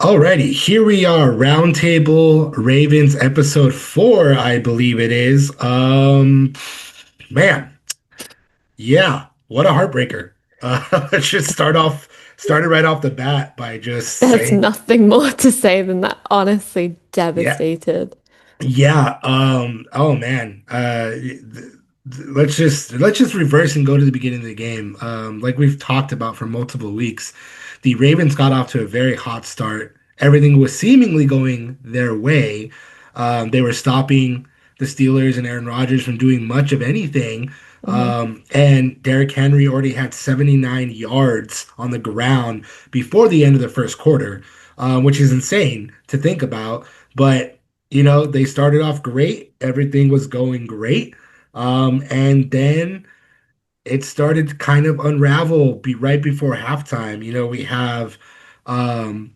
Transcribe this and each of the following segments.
Alrighty, here we are, Roundtable Ravens episode 4, I believe it is. Man, yeah, what a heartbreaker. Let's just started right off the bat by just There's saying, nothing more to say than that. Honestly, yeah, devastated. yeah, oh man, let's just reverse and go to the beginning of the game. Like we've talked about for multiple weeks, the Ravens got off to a very hot start. Everything was seemingly going their way. They were stopping the Steelers and Aaron Rodgers from doing much of anything. hmm And Derrick Henry already had 79 yards on the ground before the end of the first quarter, which is insane to think about. But they started off great. Everything was going great. And then it started to kind of unravel right before halftime. We have um,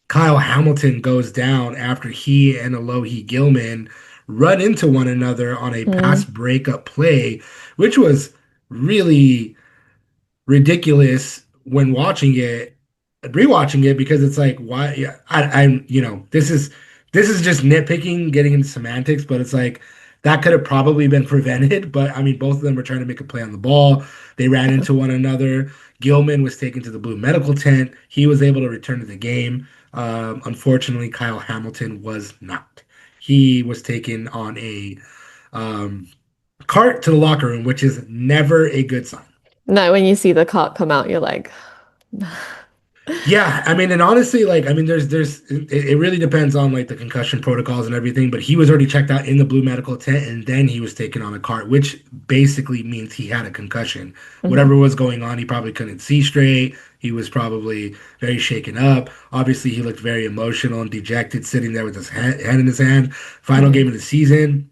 Kyle Hamilton goes down after he and Alohi Gilman run into one another on a pass Mm. breakup play, which was really ridiculous when watching it, rewatching it because it's like why yeah, I'm this is just nitpicking, getting into semantics, but it's like that could have probably been prevented. But I mean, both of them were trying to make a play on the ball. They ran Yeah. into one another. Gilman was taken to the blue medical tent. He was able to return to the game. Unfortunately, Kyle Hamilton was not. He was taken on a um, cart to the locker room, which is never a good sign. No, when you see the cart come out, you're like, Yeah, I mean, and honestly, like, I mean, it really depends on like the concussion protocols and everything. But he was already checked out in the blue medical tent, and then he was taken on a cart, which basically means he had a concussion. Mhm. Whatever was going on, he probably couldn't see straight. He was probably very shaken up. Obviously, he looked very emotional and dejected, sitting there with his head in his hand. Final Mm. game of the season.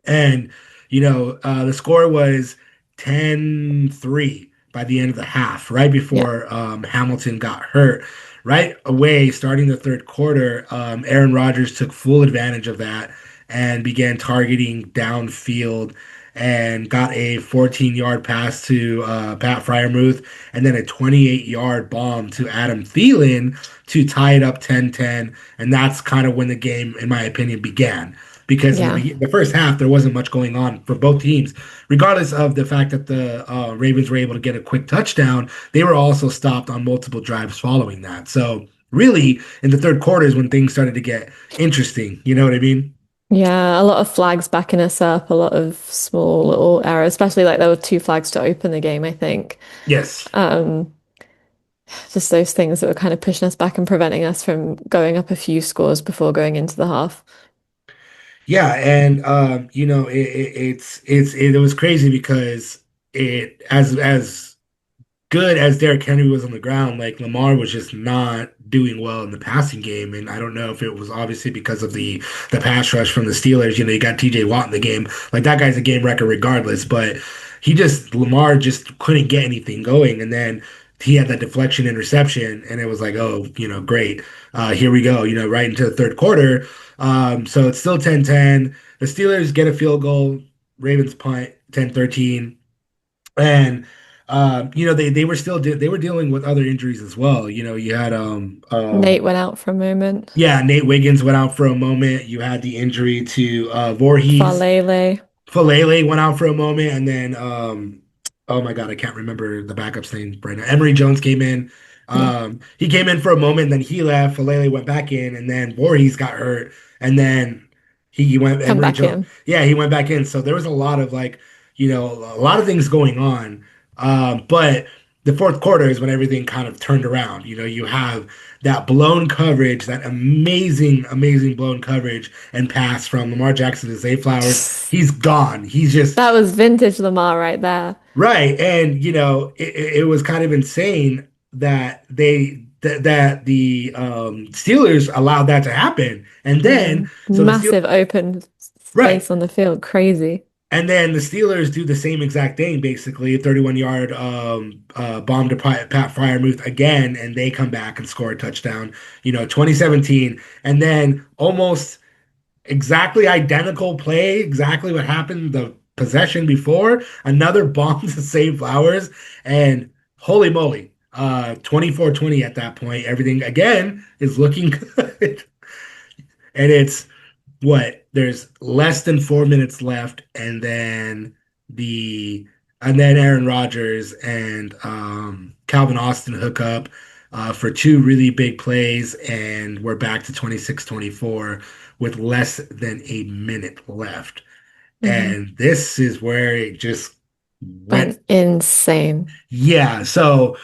And, the score was 10-3 by the end of the half, right Yeah. before Hamilton got hurt. Right away, starting the third quarter, Aaron Rodgers took full advantage of that and began targeting downfield and got a 14-yard pass to Pat Fryermuth and then a 28-yard bomb to Adam Thielen to tie it up 10-10. And that's kind of when the game, in my opinion, began because in Yeah. the first half there wasn't much going on for both teams. Regardless of the fact that the Ravens were able to get a quick touchdown, they were also stopped on multiple drives following that. So really, in the third quarter is when things started to get interesting. You know what I mean? Yeah. A lot of flags backing us up, a lot of small little errors, especially like there were two flags to open the game, I think. Yes. Um, just those things that were kind of pushing us back and preventing us from going up a few scores before going into the half. Yeah, and it was crazy because it as good as Derrick Henry was on the ground, like Lamar was just not doing well in the passing game. And I don't know if it was obviously because of the pass rush from the Steelers. You got TJ Watt in the game. Like that guy's a game wrecker regardless, but Lamar just couldn't get anything going. And then he had that deflection interception, and it was like, oh, great. Here we go, right into the third quarter. So it's still 10-10. The Steelers get a field goal, Ravens punt 10-13. And they were they were dealing with other injuries as well. You had Nate went out for a moment. yeah, Nate Wiggins went out for a moment. You had the injury to Voorhees. Falele. Falele went out for a moment, and then oh my God, I can't remember the backup's name right now. Emory Jones came in. Yeah. He came in for a moment, then he left. Falele went back in, and then Voorhees got hurt, and then he went Come Emory back Jones. in. Yeah, he went back in. So there was a lot of like, a lot of things going on. But the fourth quarter is when everything kind of turned around. You have that blown coverage, that amazing, amazing blown coverage and pass from Lamar Jackson to Zay Flowers. He's gone. He's just That was vintage Lamar right there. right. And it was kind of insane that that the Steelers allowed that to happen. And then so the Steelers Massive open right. space on the field. Crazy. And then the Steelers do the same exact thing, basically, a 31-yard bomb to Pat Fryermuth again, and they come back and score a touchdown, 2017. And then almost exactly identical play, exactly what happened the possession before, another bomb to save Flowers, and holy moly. 24-20 at that point. Everything again is looking good. And it's what there's less than 4 minutes left, the and then Aaron Rodgers and Calvin Austin hook up for two really big plays, and we're back to 26-24 with less than a minute left. Hmm. And this is where it just went. Went insane. Yeah, so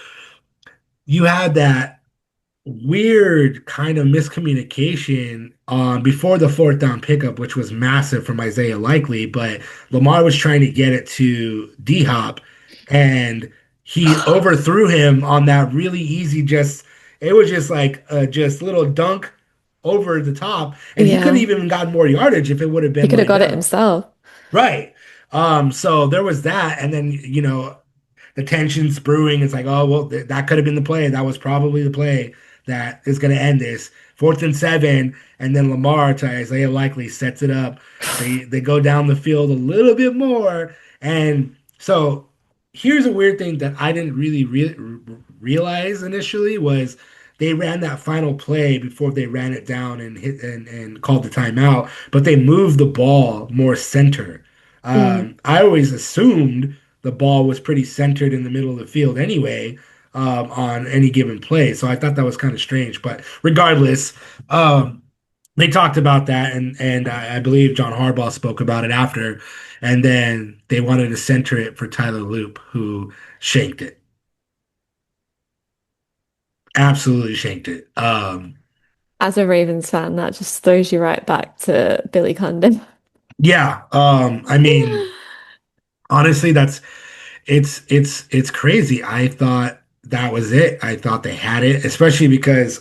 you had that weird kind of miscommunication before the fourth down pickup, which was massive from Isaiah Likely, but Lamar was trying to get it to D Hop and he overthrew him on that really easy, just it was just like just little dunk over the top, and he could have Yeah, even got more yardage if it would have he been could have laying got it down. himself. Right. So there was that, and then the tension's brewing. It's like, oh well, that could have been the play. That was probably the play that is going to end this. 4th and 7, and then Lamar to Isaiah Likely sets it up. They go down the field a little bit more, and so here's a weird thing that I didn't really realize initially was they ran that final play before they ran it down and hit and called the timeout, but they moved the ball more center. Mm. I always assumed the ball was pretty centered in the middle of the field anyway, on any given play. So I thought that was kind of strange. But regardless, um, they talked about that, and I believe John Harbaugh spoke about it after, and then they wanted to center it for Tyler Loop, who shanked it, absolutely shanked it. As a Ravens fan, that just throws you right back to Billy Condon. Yeah, I mean, honestly, it's crazy. I thought that was it. I thought they had it, especially because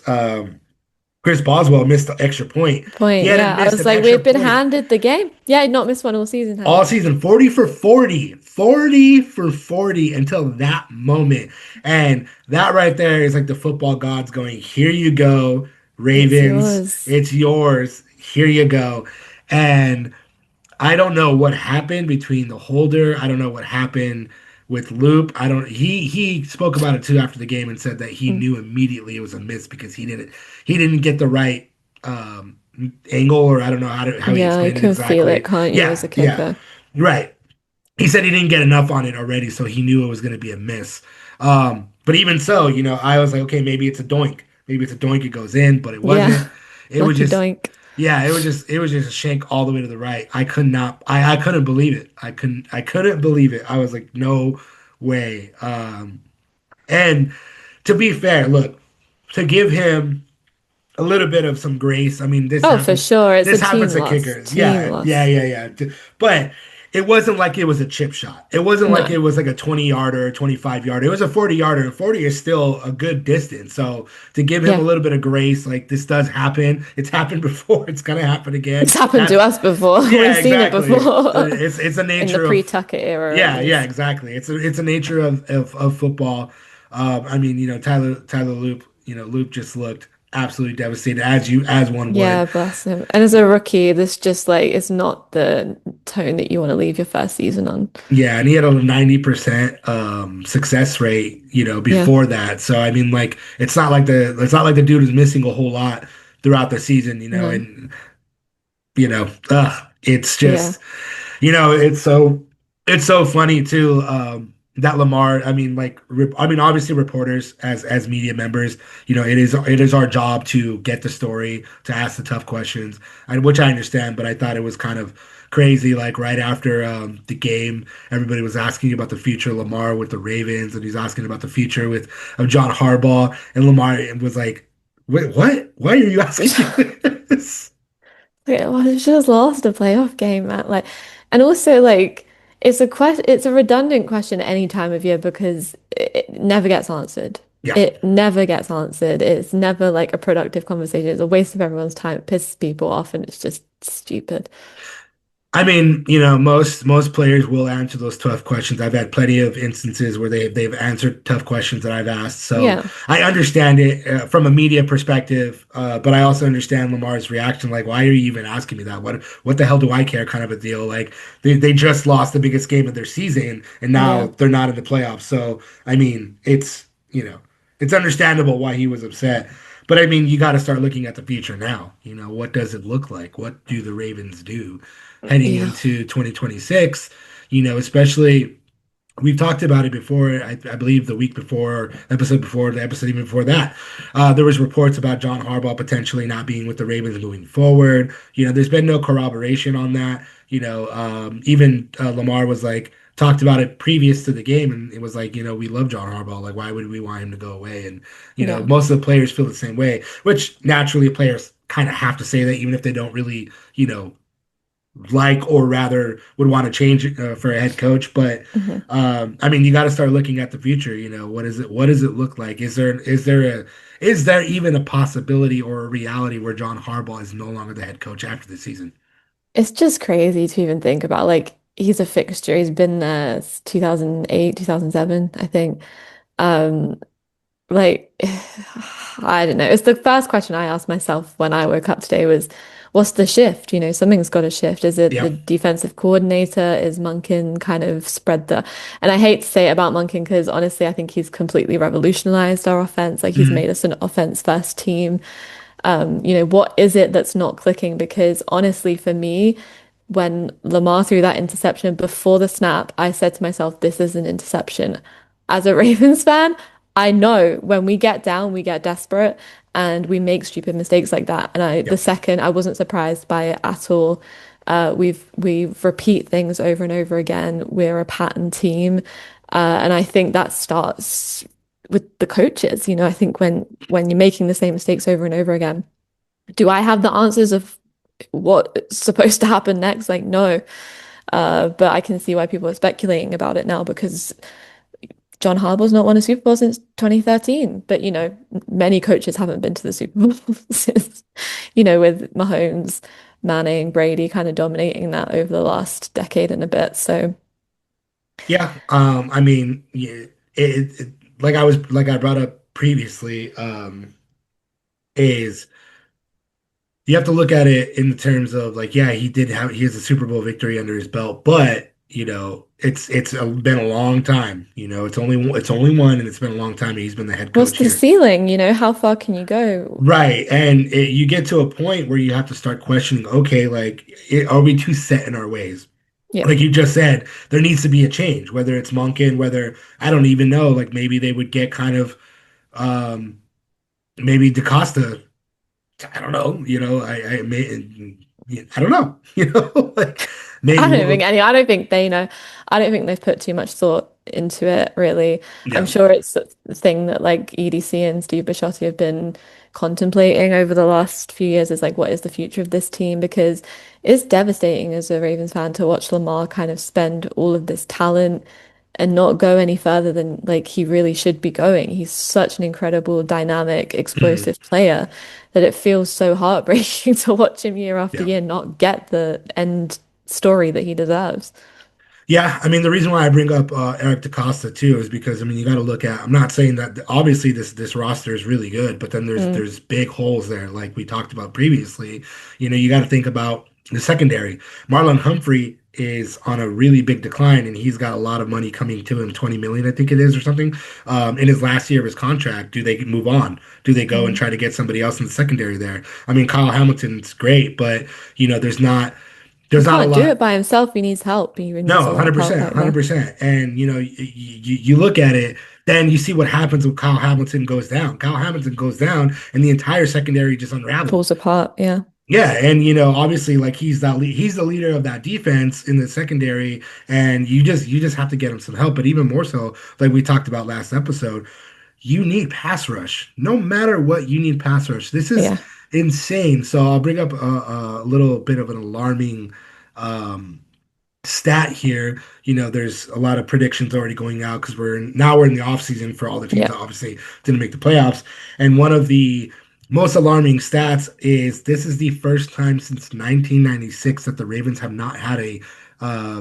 Chris Boswell missed the extra point. He Point, hadn't yeah. I missed was an like, extra we've been point handed the game. Yeah, he'd not missed one all season, had all he? season. 40 for 40, 40 for 40 until that moment. And that right there is like the football gods going, here you go, It's Ravens. yours. It's yours. Here you go. And I don't know what happened between the holder. I don't know what happened with Loop. I don't. He spoke about it too after the game and said that he Mm. knew immediately it was a miss because he didn't get the right um, angle, or I don't know how he Yeah, you explained it can feel it, exactly. can't you, as Yeah, a yeah, kicker? right. He said he didn't get enough on it already, so he knew it was going to be a miss. But even so, I was like, okay, maybe it's a doink. Maybe it's a doink. It goes in, but it wasn't. Yeah. It was Lucky just doink. yeah, it was just a shank all the way to the right. I could not I couldn't believe it. I couldn't believe it. I was like, no way. And to be fair, look, to give him a little bit of some grace. I mean, this Oh, for happens. sure. It's a This happens team to loss. kickers. Team Yeah, yeah, loss. yeah, yeah. But it wasn't like it was a chip shot. It wasn't like No. it was like a 20 yarder or 25 yarder. It was a 40 yarder, and 40 is still a good distance. So to give him a Yeah. little bit of grace, like this does happen. It's happened before. It's gonna happen again. It's happened to That's us before. yeah, We've seen it exactly. before. It's a In the nature of pre-Tucker era, at yeah, yeah, least. exactly. It's a nature of football. I mean, Tyler Loop, Loop just looked absolutely devastated as one would. Yeah, bless him. And as a rookie, this just like it's not the tone that you want to leave your first season on. Yeah, and he had a 90% success rate, Yeah. before that. So I mean, like it's not like the dude was missing a whole lot throughout the season, No. and it's Yeah. just it's so funny too, that Lamar. I mean, like, obviously, reporters as media members, it is our job to get the story, to ask the tough questions, and which I understand. But I thought it was kind of crazy. Like right after the game, everybody was asking about the future of Lamar with the Ravens, and he's asking about the future of John Harbaugh, and Lamar was like, "Wait, what? Why are you asking me this?" Okay, well, it's just lost a playoff game, man. Like, and also like it's a redundant question at any time of year because it never gets answered. Yeah. It never gets answered. It's never like a productive conversation. It's a waste of everyone's time. It pisses people off, and it's just stupid. I mean, most players will answer those tough questions. I've had plenty of instances where they've answered tough questions that I've asked. So Yeah, I understand it from a media perspective, but I also understand Lamar's reaction. Like, why are you even asking me that? What the hell do I care? Kind of a deal. Like they just lost the biggest game of their season, and now yeah. they're not in the playoffs. So I mean, it's. it's understandable why he was upset. But I mean, you got to start looking at the future now. What does it look like? What do the Ravens do heading Yeah. into 2026? Especially we've talked about it before. I believe the week before, the episode even before that, there was reports about John Harbaugh potentially not being with the Ravens moving forward. There's been no corroboration on that. Even Lamar was like talked about it previous to the game, and it was like, we love John Harbaugh. Like, why would we want him to go away? And Yeah. most of the players feel the same way, which naturally players kind of have to say that, even if they don't really, like or rather would want to change it for a head coach. But Mhm. I mean, you got to start looking at the future. What does it look like? Is there even a possibility or a reality where John Harbaugh is no longer the head coach after the season? It's just crazy to even think about. Like, he's a fixture. He's been there since 2008, 2007, I think. Um, like, I don't know. It's the first question I asked myself when I woke up today was, what's the shift? Something's got to shift. Is it the Yeah. defensive coordinator? Is Monken kind of spread and I hate to say it about Monken because honestly, I think he's completely revolutionized our offense. Like, he's Mhm. made us an offense first team. What is it that's not clicking? Because honestly, for me, when Lamar threw that interception before the snap, I said to myself, this is an interception. As a Ravens fan, I know when we get down, we get desperate and we make stupid mistakes like that. And the Yeah. second, I wasn't surprised by it at all. We repeat things over and over again. We're a pattern team, and I think that starts with the coaches. I think when you're making the same mistakes over and over again, do I have the answers of what's supposed to happen next? Like, no. But I can see why people are speculating about it now because John Harbaugh's not won a Super Bowl since 2013. But, many coaches haven't been to the Super Bowl since, with Mahomes, Manning, Brady kind of dominating that over the last decade and a bit. So, Yeah. I mean, yeah, like I brought up previously, is you have to look at it in the terms of like, yeah, he has a Super Bowl victory under his belt, but been a long time. It's only one, and it's been a long time. And he's been the head what's coach the here, ceiling? How far can you go? right? And you get to a point where you have to start questioning, okay, like, are we too set in our ways? Yeah. Like you just said, there needs to be a change. Whether it's Monken, whether I don't even know, like maybe they would get kind of um, maybe DaCosta. I don't know. I don't know. Like maybe we'll. I don't think they know. I don't think they've put too much thought into it, really. I'm Yeah. sure it's a thing that like EDC and Steve Bisciotti have been contemplating over the last few years is like, what is the future of this team? Because it's devastating as a Ravens fan to watch Lamar kind of spend all of this talent and not go any further than like he really should be going. He's such an incredible, dynamic, Mhm. explosive player that it feels so heartbreaking to watch him year after Yeah. year not get the end story that he deserves. Yeah, I mean the reason why I bring up Eric DaCosta too is because I mean you got to look at. I'm not saying that obviously this roster is really good, but then there's Mm, there's big holes there, like we talked about previously. You got to think about the secondary. Marlon Humphrey is on a really big decline, and he's got a lot of money coming to him, 20 million, I think it is, or something. In his last year of his contract, do they move on? Do they go and mm. try to get somebody else in the secondary there? I mean, Kyle Hamilton's great, but there's not He there's not a can't do it lot. by himself. He needs help. He needs No, a lot of help 100%, right now. 100%. And you look at it, then you see what happens when Kyle Hamilton goes down. Kyle Hamilton goes down, and the entire secondary just unravels. Falls apart. Yeah. Yeah, and obviously, like he's the leader of that defense in the secondary, and you just have to get him some help. But even more so, like we talked about last episode, you need pass rush. No matter what, you need pass rush. This is Yeah. insane. So I'll bring up a little bit of an alarming. Um, Stat here. There's a lot of predictions already going out because we're in the off season for all the teams Yeah. that obviously didn't make the playoffs. And one of the most alarming stats is this is the first time since 1996 that the Ravens have not had a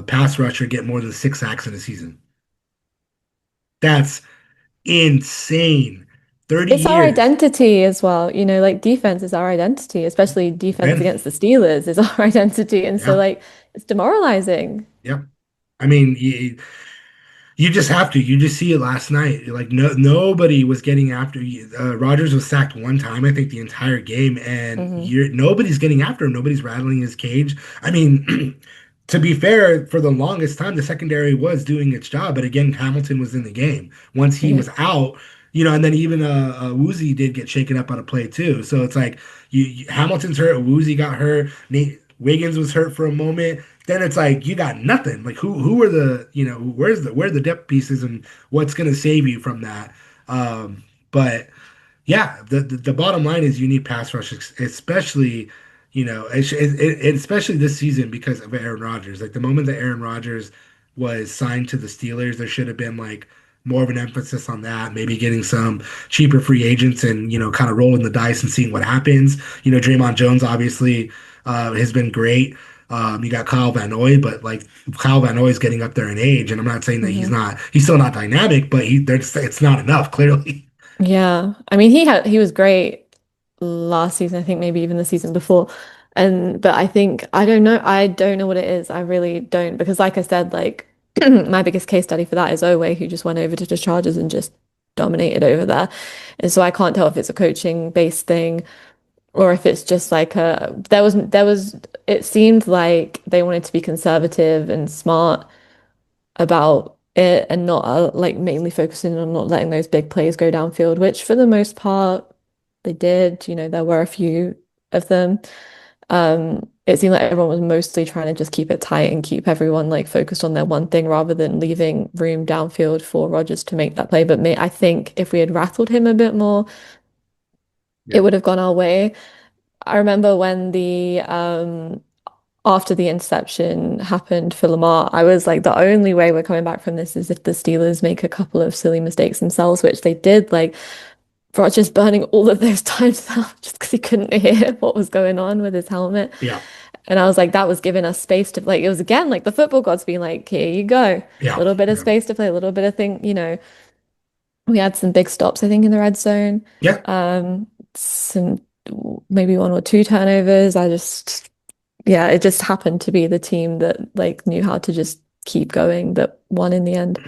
pass rusher get more than 6 sacks in a season. That's insane. 30 It's our years. identity as well. Like defense is our identity, especially defense Ben, against the Steelers is our identity. And so yeah, like it's demoralizing. yeah. I mean, You just have to. You just see it last night. Like nobody was getting after you. Rodgers was sacked one time, I think, the entire game, and Hmm. you're nobody's getting after him. Nobody's rattling his cage. I mean, to be fair, for the longest time, the secondary was doing its job, but again, Hamilton was in the game. Once he Yeah. was out, and then even Woozy did get shaken up on a play too. So it's like Hamilton's hurt, Woozy got hurt, Nate Wiggins was hurt for a moment. Then it's like you got nothing. Like who are the where are the depth pieces and what's gonna save you from that? But yeah, the bottom line is you need pass rush, especially especially this season because of Aaron Rodgers. Like the moment that Aaron Rodgers was signed to the Steelers, there should have been like more of an emphasis on that. Maybe getting some cheaper free agents and kind of rolling the dice and seeing what happens. Draymond Jones obviously has been great. You got Kyle Van Noy, but like Kyle Van Noy is getting up there in age, and I'm not saying that Hmm. he's still not dynamic, but it's not enough clearly. Yeah. I mean, he was great last season, I think maybe even the season before. And but I think I don't know what it is. I really don't because like I said, like my biggest case study for that is Owe, who just went over to the Chargers and just dominated over there. And so I can't tell if it's a coaching based thing or if it's just like there was it seemed like they wanted to be conservative and smart about it and not like mainly focusing on not letting those big plays go downfield, which for the most part they did. There were a few of them. It seemed like everyone was mostly trying to just keep it tight and keep everyone like focused on their one thing rather than leaving room downfield for Rodgers to make that play. But I think if we had rattled him a bit more, it Yeah. would have gone our way. I remember when the after the interception happened for Lamar, I was like, the only way we're coming back from this is if the Steelers make a couple of silly mistakes themselves, which they did, like Rodgers burning all of those times out just because he couldn't hear what was going on with his helmet. Yeah. And I was like, that was giving us space to like, it was again like the football gods being like, here you go. A Yeah. little bit of Yeah. space to play, a little bit of thing. We had some big stops, I think, in the red zone. Yeah. Some maybe one or two turnovers. Yeah, it just happened to be the team that like knew how to just keep going that won in the end.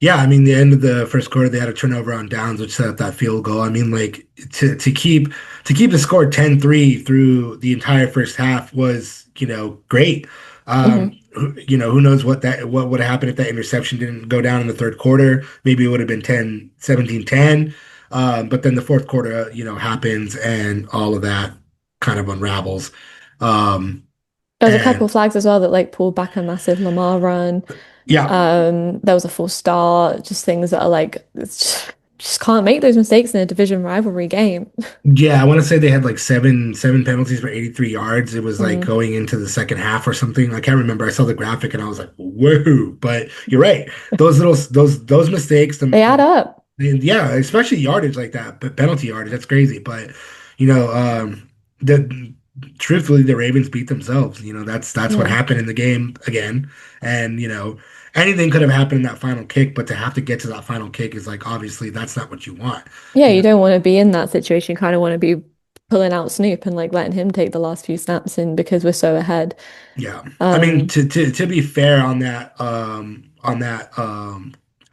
Yeah, I mean, the end of the first quarter, they had a turnover on downs, which set up that field goal. I mean, like to keep the score 10-3 through the entire first half was, great. Hmm. Who knows what would have happened if that interception didn't go down in the third quarter? Maybe it would have been 10-17-10. But then the fourth quarter, happens and all of that kind of unravels. Um, There was a couple and of flags as well that like pulled back a massive Lamar run. yeah, There was a false start, just things that are like just can't make those mistakes in a division rivalry game. Yeah, I want to say they had like seven penalties for 83 yards. It was like Mm. going into the second half or something. I can't remember. I saw the graphic and I was like, "Whoa!" But you're right. Those mistakes, They add up. yeah, especially yardage like that, but penalty yardage, that's crazy. But you know, the truthfully, the Ravens beat themselves. That's what Yeah. happened in the game again. And anything could have happened in that final kick, but to have to get to that final kick is like obviously that's not what you want. Yeah, You you know, don't want to be in that situation. You kind of want to be pulling out Snoop and like letting him take the last few snaps in because we're so ahead. Yeah. I mean, Um, to be fair on that,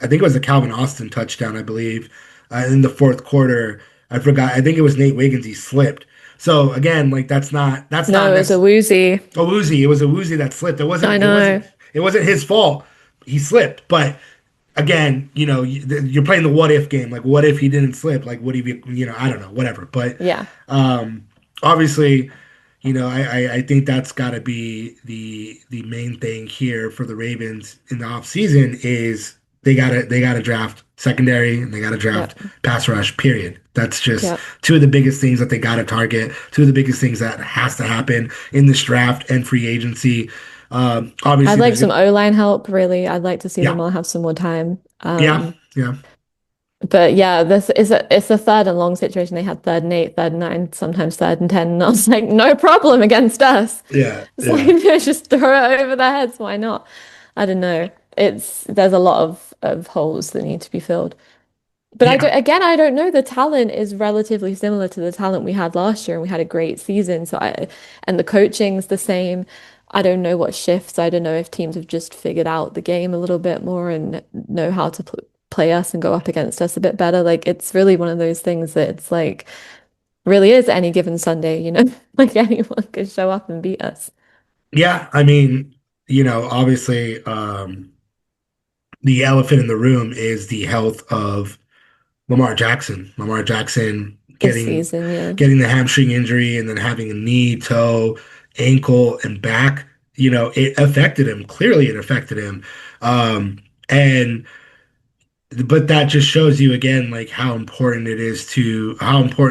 I think it was a Calvin Austin touchdown, I believe, in the fourth quarter. I forgot. I think it was Nate Wiggins. He slipped. So again, like that's not no, it was a necessarily woozy. a woozy. It was a woozy that slipped. It I wasn't. It wasn't. know. It wasn't his fault. He slipped, but again, you're playing the what if game. Like, what if he didn't slip? Like, what if I don't know, whatever. But Yeah. um, obviously, I think that's got to be the main thing here for the Ravens in the off season is they gotta draft secondary and they gotta Yeah. draft pass rush. Period. That's just Yeah. two of the biggest things that they gotta target. Two of the biggest things that has to happen in this draft and free agency. I'd Obviously, like there's some O-line help, really. I'd like to see yeah, Lamar have some more time. yeah, yeah, But yeah, this is it's a third and long situation. They had third and eight, third and nine, sometimes third and 10. And I was like, no problem against us. yeah, It's like yeah, just throw it over their heads. Why not? I don't know. There's a lot of holes that need to be filled. But yeah. I don't know. The talent is relatively similar to the talent we had last year, and we had a great season. And the coaching's the same. I don't know what shifts. I don't know if teams have just figured out the game a little bit more and know how to pl play us and go up against us a bit better. Like it's really one of those things that it's like really is any given Sunday, you know, like anyone could show up and beat us. Yeah, I mean, obviously, the elephant in the room is the health of Lamar Jackson. Lamar Jackson This getting season, yeah. getting the hamstring injury and then having a knee, toe, ankle, and back. It affected him. Clearly, it affected him. And but that just shows you again like how important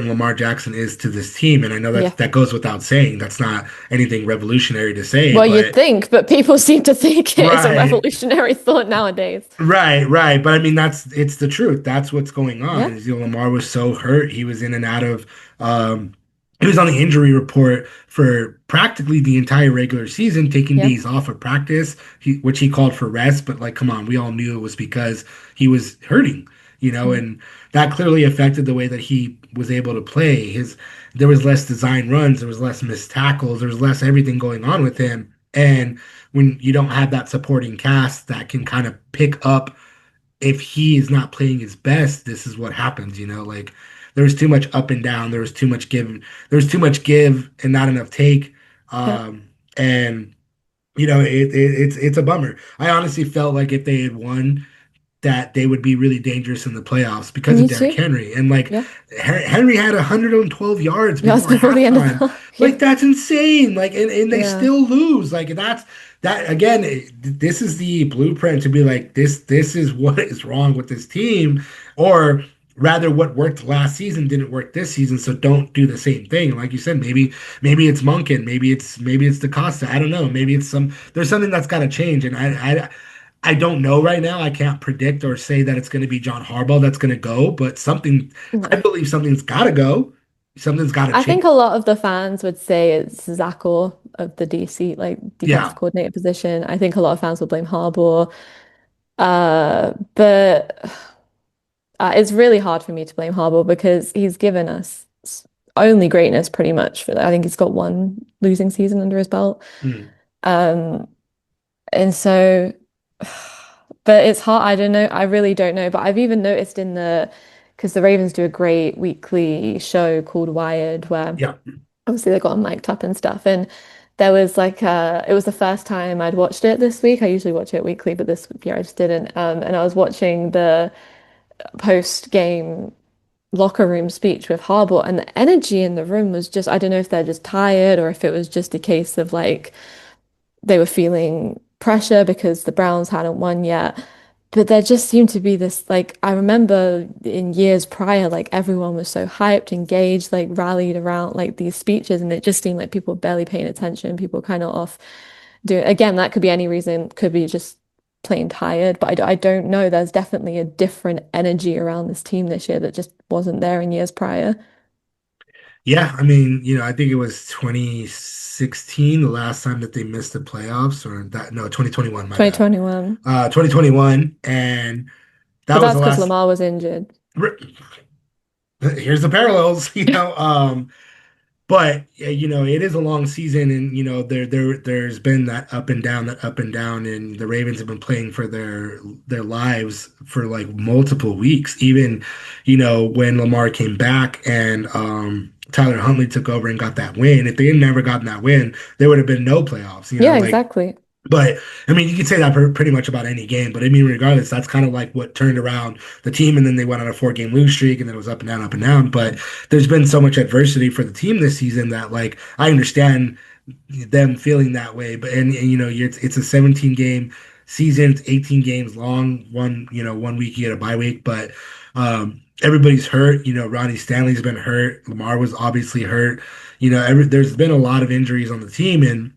Lamar Jackson is to this team. And I know Yeah. that goes without saying. That's not anything revolutionary to say, Well, you'd but think, but people seem to think it is a right. revolutionary thought nowadays. Right, right. But I mean, it's the truth. That's what's going on. Yeah. Is, Lamar was so hurt. He was in and out of, um, he was on the injury report for practically the entire regular season, taking Yeah. days off of practice, which he called for rest. But like, come on, we all knew it was because he was hurting, Mm. and that clearly affected the way that he was able to play. There was less design runs, there was less missed tackles, there was less everything going on with him. And when you don't have that supporting cast that can kind of pick up if he is not playing his best, this is what happens, like there was too much up and down, there was too much give and not enough take. Yeah. And it's a bummer. I honestly felt like if they had won that they would be really dangerous in the playoffs because of Me Derrick too. Henry. And like Yeah. Henry had 112 yards Yeah, that's before before the end of halftime. the yeah. Like that's insane. Like and they Yeah. still lose. Like that again, this is the blueprint to be like this is what is wrong with this team, or rather what worked last season didn't work this season, so don't do the same thing. Like you said, maybe it's Monken, maybe it's DaCosta. I don't know. Maybe it's there's something that's got to change. And I don't know right now. I can't predict or say that it's going to be John Harbaugh that's going to go, but I No. believe something's got to go. Something's got to I think change. a lot of the fans would say it's Zach Orr of the DC, like defensive Yeah. coordinator position. I think a lot of fans will blame Harbaugh. But it's really hard for me to blame Harbaugh because he's given us only greatness pretty much for that. I think he's got one losing season under his belt. Mm. Um, and so, but it's hard. I don't know. I really don't know. But I've even noticed because the Ravens do a great weekly show called Wired where Yeah. obviously they got them mic'd up and stuff. And there was like it was the first time I'd watched it this week. I usually watch it weekly, but this year I just didn't. And I was watching the post game locker room speech with Harbaugh, and the energy in the room was just, I don't know if they're just tired or if it was just a case of like they were feeling pressure because the Browns hadn't won yet. But there just seemed to be this, like, I remember in years prior, like everyone was so hyped, engaged, like rallied around like these speeches, and it just seemed like people were barely paying attention, people kind of off doing, again, that could be any reason, could be just plain tired, but I don't know. There's definitely a different energy around this team this year that just wasn't there in years prior. Yeah. I mean, I think it was 2016, the last time that they missed the playoffs, or that, no, 2021, my bad. 2021. 2021. And But that was that's the because last. Lamar was injured. Here's the parallels, But yeah, it is a long season, and there's been that up and down, and the Ravens have been playing for their lives for like multiple weeks. Even, when Lamar came back and Tyler Huntley took over and got that win. If they had never gotten that win, there would have been no playoffs. Yeah, Like exactly. but I mean, you could say that pretty much about any game. But I mean, regardless, that's kind of like what turned around the team, and then they went on a 4 game lose streak, and then it was up and down, up and down. But there's been so much adversity for the team this season that like I understand them feeling that way. But and it's a 17 game season, it's 18 games long. One week you get a bye week, but everybody's hurt. Ronnie Stanley's been hurt. Lamar was obviously hurt. There's been a lot of injuries on the team, and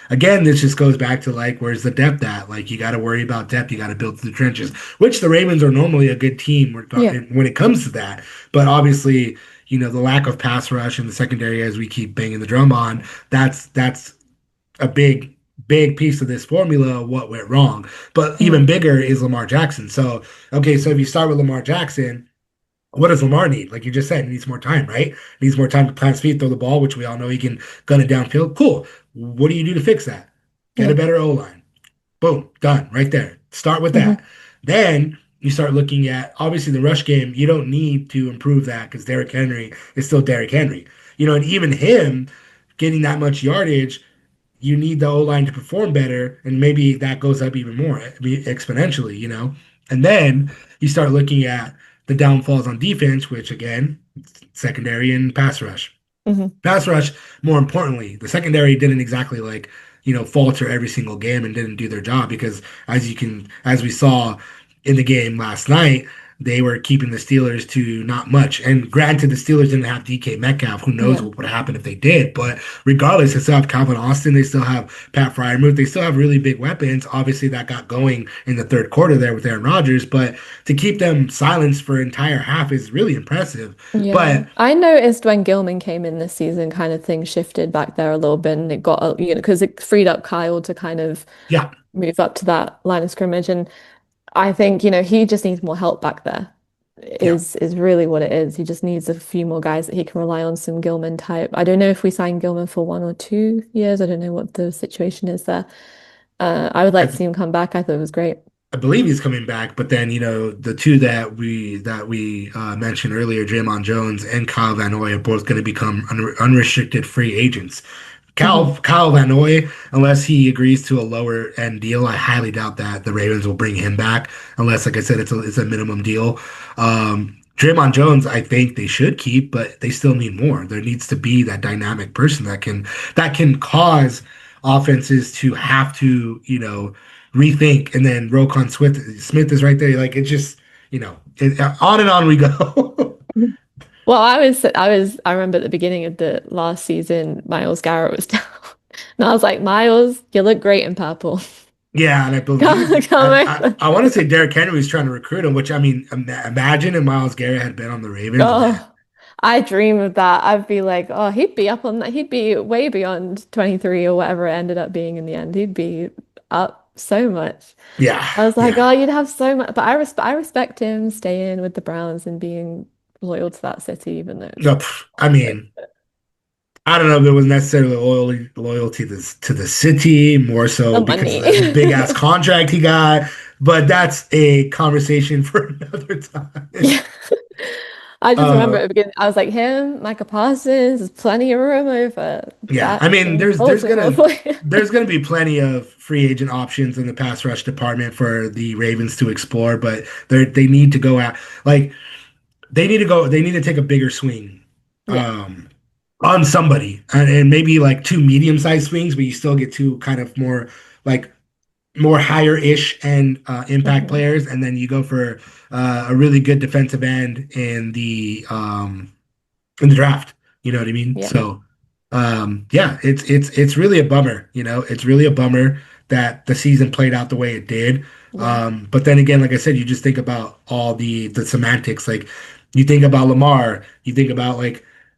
again, this just goes back to like, where's the depth at? Like, you got to worry about depth. You got to build through the trenches, which the Ravens are normally a good team Yeah. when it comes to that. But obviously, the lack of pass rush in the secondary, as we keep banging the drum on, that's a big piece of this formula of what went wrong. But even Mm. bigger is Lamar Jackson. So, okay, so if you start with Lamar Jackson, what does Lamar need? Like you just said, he needs more time, right? He needs more time to plant his feet, throw the ball, which we all know he can gun it downfield. Cool. What do you do to fix that? Get a Yeah. better O line. Boom, done right there. Start with Hmm. that. Then you start looking at obviously the rush game. You don't need to improve that because Derrick Henry is still Derrick Henry. And even him getting that much yardage, you need the O line to perform better, and maybe that goes up even more exponentially. And then you start looking at the downfalls on defense, which again, secondary and pass rush. Hmm. Pass rush, more importantly, the secondary didn't exactly falter every single game and didn't do their job because as we saw in the game last night, they were keeping the Steelers to not much. And granted, the Steelers didn't have DK Metcalf. Who knows Yeah. what would happen if they did? But regardless, they still have Calvin Austin. They still have Pat Fryermuth. They still have really big weapons. Obviously, that got going in the third quarter there with Aaron Rodgers. But to keep them silenced for an entire half is really impressive. Yeah. But I noticed when Gilman came in this season, kind of things shifted back there a little bit and it got, because it freed up Kyle to kind of yeah, move up to that line of scrimmage. And I think, he just needs more help back there, yeah. is really what it is. He just needs a few more guys that he can rely on, some Gilman type. I don't know if we sign Gilman for 1 or 2 years. I don't know what the situation is there. I would like to I, see him come back. I thought it was great. I believe he's coming back, but then the two that we mentioned earlier, Draymond Jones and Kyle Van Noy, are both going to become unrestricted free agents. Hmm. Kyle Van Noy, unless he agrees to a lower end deal, I highly doubt that the Ravens will bring him back, unless, like I said, it's a minimum deal. Draymond Jones, I think they should keep, but they still need more. There needs to be that dynamic person that can cause offenses to have to, rethink. And then Smith is right there. Like it just, on and on we go. Well, I remember at the beginning of the last season, Miles Garrett was down. And I was like, Miles, you look great in purple. Yeah, and I Come, believe come I over. want to say Derrick Henry was trying to recruit him, which I mean, imagine if Miles Garrett had been on the Ravens, man. Oh, I dream of that. I'd be like, oh, he'd be up on that. He'd be way beyond 23 or whatever it ended up being in the end. He'd be up so much. Yeah, I was like, yeah. oh, you'd have so much. But I respect him staying with the Browns and being loyal to that city, even though it's No, I toxic. mean, I don't know if it was necessarily loyalty to the city, more so The because of money. the big ass contract he got. But that's a conversation for another time. Yeah. I just remember Uh, at the beginning, I was like, him, Micah Parsons, there's plenty of room over yeah, I that mean, in there's Baltimore gonna for you. there's gonna be plenty of free agent options in the pass rush department for the Ravens to explore, but they need to go out like they need to take a bigger swing. Yeah. Um, on somebody, and maybe like two medium-sized swings, but you still get two kind of like more higher-ish and impact Hmm. players, and then you go for a really good defensive end in the draft. You know what I mean? Yeah. So, yeah, it's really a bummer. It's really a bummer that the season played out the way it did. Yeah. But then again, like I said, you just think about all the semantics. Like you think about Lamar, you think about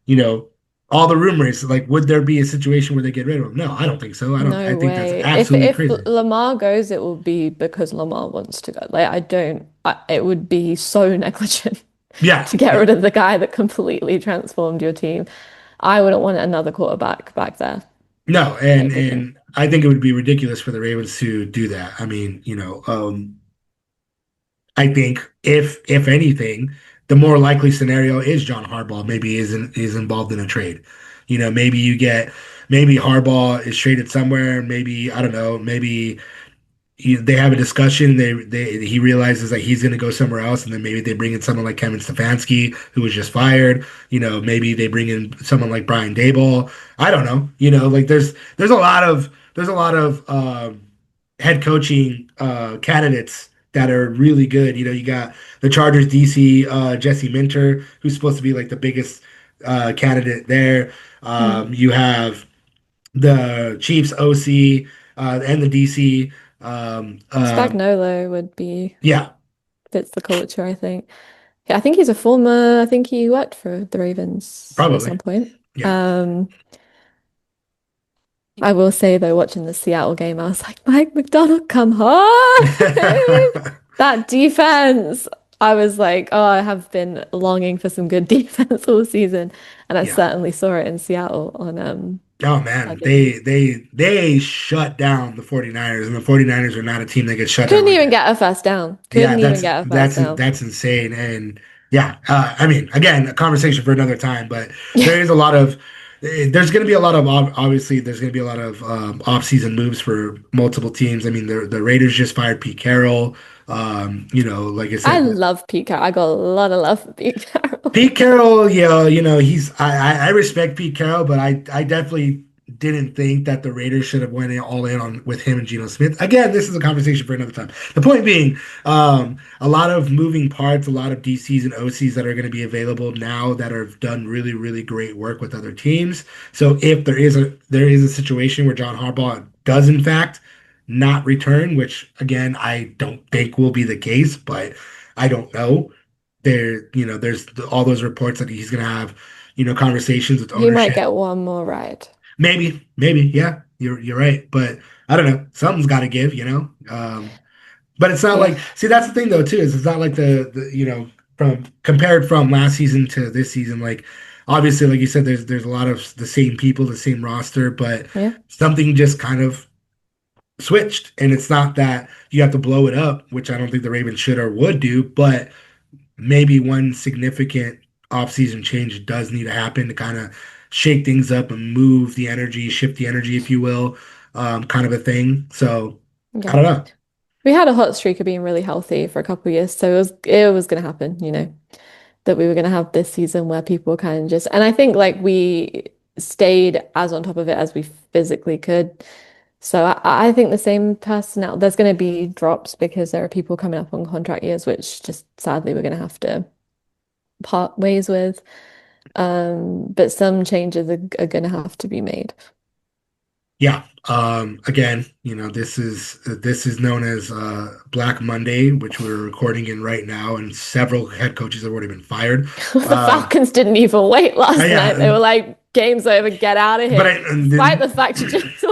you know all the rumors. Like, would there be a situation where they get rid of him? No, I don't think so. I don't. I No think that's way. If absolutely if crazy. Lamar goes, it will be because Lamar wants to go. Like I don't. It would be so negligent Yeah, to get yeah. rid of the guy that completely transformed your team. I wouldn't want another quarterback back there. No, Like and there's no. and I think it would be ridiculous for the Ravens to do that. I mean, I think if anything, the more likely scenario is John Harbaugh maybe is involved in a trade. Maybe Harbaugh is traded somewhere. Maybe I don't know. Maybe they have a discussion. He realizes that he's going to go somewhere else, and then maybe they bring in someone like Kevin Stefanski, who was just fired. Maybe they bring in someone like Brian Daboll. I don't know. Like there's a lot of head coaching candidates that are really good. You got the Chargers DC Jesse Minter, who's supposed to be like the biggest candidate there. Mm. You have the Chiefs OC and the DC. Spagnolo would be Yeah, fits the culture, I think. Yeah, I think he's a former, I think he worked for the Ravens at probably. some point. Yeah. Um, I will say though, watching the Seattle game, I was like, Mike McDonald, come home. That defense. I was like, oh, I have been longing for some good defense all season, and I Yeah. certainly saw it in Seattle Oh on man, game. they shut down the 49ers, and the 49ers are not a team that gets shut down Couldn't like even that. get a first down. Yeah, Couldn't even get a first down. that's insane. And yeah, I mean, again, a conversation for another time. But there Yeah, is a lot of there's going to be a lot of obviously there's going to be a lot of off-season moves for multiple teams. I mean, the Raiders just fired Pete Carroll. Like I I said, love Pete Carroll. I got a lot of love for Pete Carroll. Pete Carroll, yeah, he's I respect Pete Carroll, but I definitely didn't think that the Raiders should have went all in on with him and Geno Smith. Again, this is a conversation for another time. The point being, a lot of moving parts, a lot of DCs and OCs that are going to be available now that have done really, really great work with other teams. So if there is a situation where John Harbaugh does in fact not return, which again I don't think will be the case, but I don't know there's all those reports that he's going to have, conversations with He might ownership. get one more ride. Maybe, yeah, you're right, but I don't know. Something's got to give, but it's not Yeah. like, see, that's the thing though too, is it's not like from compared from last season to this season, like obviously, like you said, there's a lot of the same people, the same roster, but Yeah. something just kind of switched, and it's not that you have to blow it up, which I don't think the Ravens should or would do, but maybe one significant offseason change does need to happen to kind of shake things up and move the energy, shift the energy, if you will, kind of a thing. So I Yeah. don't know. We had a hot streak of being really healthy for a couple of years, so it was going to happen, that we were going to have this season where people kind of just, and I think like we stayed as on top of it as we physically could. So I think the same personnel, there's going to be drops because there are people coming up on contract years, which just sadly we're going to have to part ways with. But some changes are going to have to be made. Yeah. Again, this is known as Black Monday, which we're recording in right now, and several head coaches have already been fired. The Um, Falcons didn't even wait last yeah, night. They were like, game's over, get out of but here, and despite the then fact you just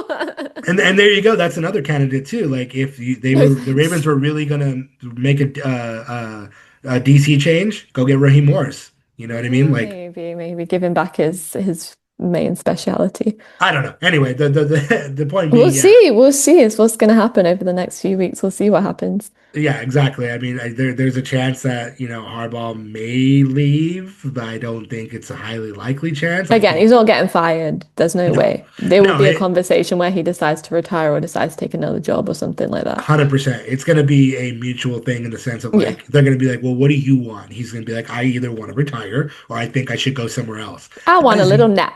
and there you go. That's another candidate too. Like if No the thanks. Ravens were really gonna make a DC change, go get Raheem Morris. You know what I mean? Like Maybe give him back his main speciality. I don't know. Anyway, the point We'll being, yeah, see. We'll see. It's what's going to happen over the next few weeks. We'll see what happens. yeah, exactly. I mean, there's a chance that Harbaugh may leave, but I don't think it's a highly likely chance. I Again, think he's not getting fired. There's no no, way. There will no, be a it conversation where he decides to retire or decides to take another job or something like that. 100%. It's going to be a mutual thing in the sense of Yeah. like they're going to be like, well, what do you want? He's going to be like, I either want to retire or I think I should go somewhere else. I That want a is, little nap.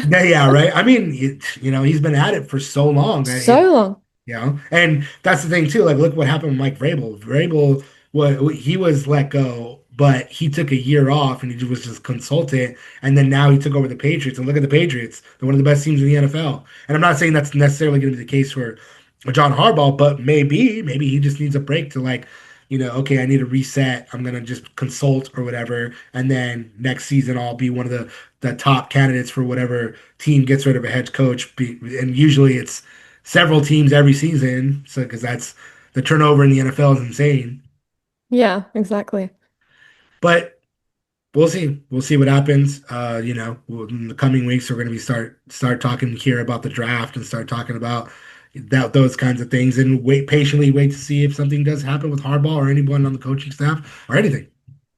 yeah, yeah, right. I mean, he's been at it for so long. So long. And that's the thing too. Like, look what happened with Mike Vrabel. Vrabel, what he was let go, but he took a year off and he was just consultant. And then now he took over the Patriots. And look at the Patriots; they're one of the best teams in the NFL. And I'm not saying that's necessarily going to be the case for John Harbaugh, but maybe he just needs a break to like, okay, I need to reset. I'm gonna just consult or whatever, and then next season I'll be one of the top candidates for whatever team gets rid of a head coach. And usually it's several teams every season, so because that's the turnover in the NFL is insane. Yeah, exactly. But we'll see. We'll see what happens. In the coming weeks, we're going to be start talking here about the draft and start talking about those kinds of things, and wait to see if something does happen with Harbaugh or anyone on the coaching staff or anything.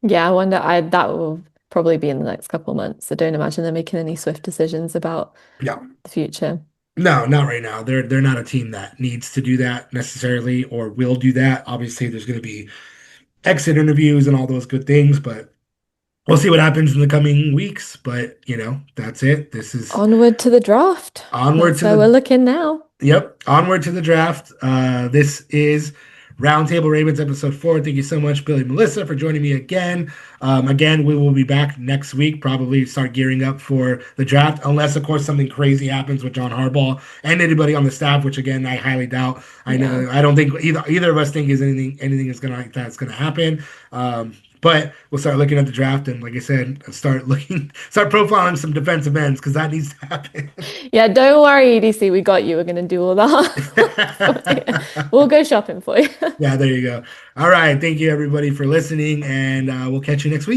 Yeah, I wonder. I that will probably be in the next couple of months. I don't imagine they're making any swift decisions about Yeah. the future. No, not right now. They're not a team that needs to do that necessarily or will do that. Obviously, there's going to be exit interviews and all those good things, but we'll see what happens in the coming weeks. But that's it. This is Onward to the draft. onward That's to where we're the looking now. Yep, onward to the draft. This is Roundtable Ravens episode 4. Thank you so much, Billy Melissa, for joining me again. Again, we will be back next week, probably start gearing up for the draft, unless, of course, something crazy happens with John Harbaugh and anybody on the staff, which, again, I highly doubt. I Yeah. know I don't think either of us think is anything is gonna like that's gonna happen. But we'll start looking at the draft and, like I said, start profiling some defensive ends because that needs to happen. Yeah, don't worry, EDC, we got you. We're gonna do all the hard work for you. We'll go shopping for you. Yeah, there you go. All right. Thank you, everybody, for listening, and we'll catch you next week.